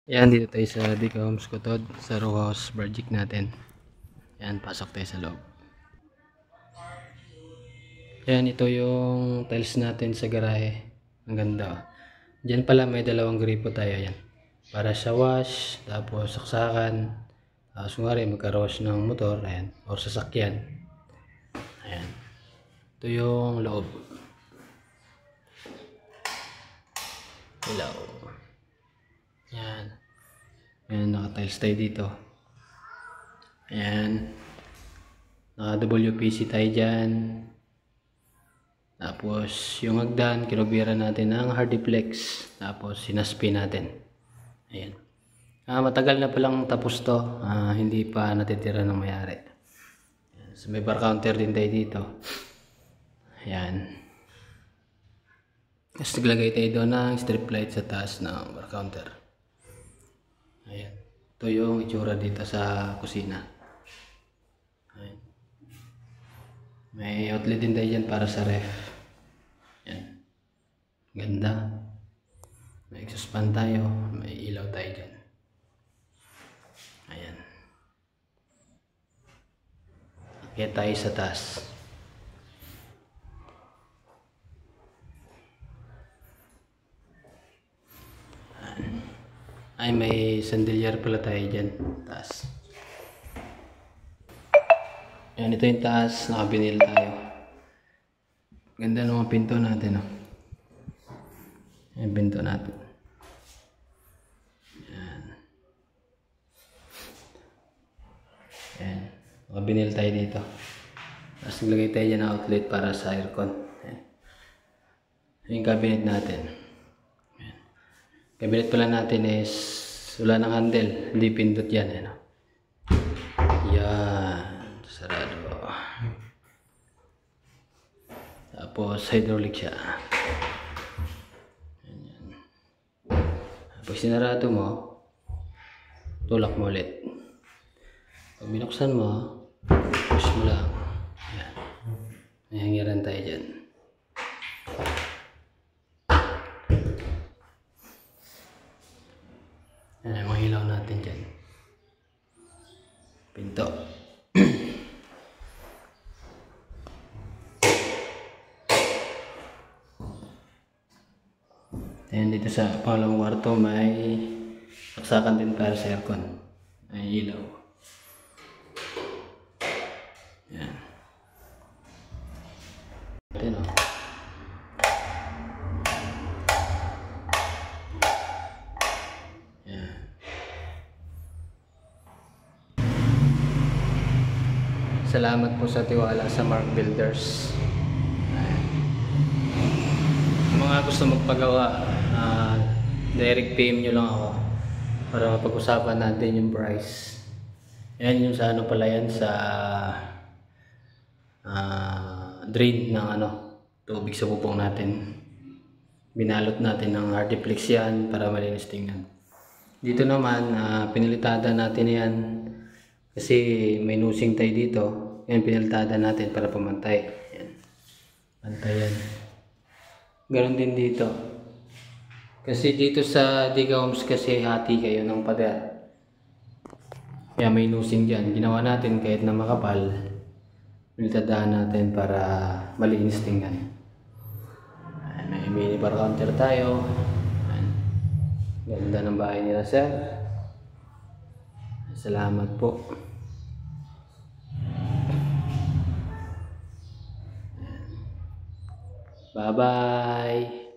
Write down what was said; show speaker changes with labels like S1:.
S1: Yan, dito tayo sa Dica Homes Kotod, sa row house project natin. Yan, pasok tayo sa loob. Yan, ito yung tiles natin sa garahe. Ang ganda. Diyan pala may dalawang gripo tayo. Yan, para sa wash, tapos saksakan. Sungari magkaroos ng motor, ayan, or sasakyan. Ayan, ito yung loob. Ilaw. Yan. Ayan, naka-tiles tayo dito. Ayan. Naka-WPC tayo dyan. Tapos, yung hagdan, kinubira natin ng Hardiplex. Tapos, sinaspi natin. Ayan. Matagal na palang tapos to. Hindi pa natitira ng mayari. Ayan. So, may bar counter din tayo dito. Ayan. Tapos, naglagay tayo doon ng strip light sa taas ng bar counter. Ayan. Ito yung itsura dito sa kusina. Ayan. May outlet din tayo dyan para sa ref. Ayan. Ganda. May exhaust fan tayo. May ilaw tayo dyan. Ayan. Akyat tayo sa taas. Ay, may sandalier pala tayo dyan. Taas. Ayan, ito yung taas. Nakabinil tayo. Ganda ng mga pinto natin. Oh. Ayan, pinto natin. Ayan. Ayan. Nakabinil tayo dito. Tapos naglagay tayo dyan ng outlet para sa aircon. Ayan. Yung cabinet natin. Cabinet pala natin is wala ng handle, hindi pindot yan. Ano? Yan, sarado. Tapos hydraulic siya. Yan. Pag sinarado mo, tulak mo ulit. Pag binuksan mo, push mo lang. Yan. May hangiran tayo dyan. Ayan, mga ilaw natin dyan. Pinto. Ayan, dito sa pangalawang kwarto may saksakan din para sa aircon. May ilaw. Ayan. Ayan, oh. Salamat po sa tiwala sa Mark Builders. Mga gusto magpagawa, direct PM nyo lang ako para mapag-usapan natin yung price. Yan yung sa ano pala yan, sa drain ng tubig sa bubong natin. Binalot natin ng Hardiplex yan para malinis tingnan. Dito naman, pinalitada natin yan kasi may nusing tayo dito. Yan, pinalitada natin para pamantay. Yan. Pantay yan. Ganon din dito. Kasi dito sa Dica Homes kasi hati kayo ng pader. Kaya may nusing dyan. Ginawa natin kahit na makapal. Pinalitadahan natin para malinis tingnan. May mini bar counter tayo. Ganda ng bahay nila, sir. Salamat po. Bye-bye.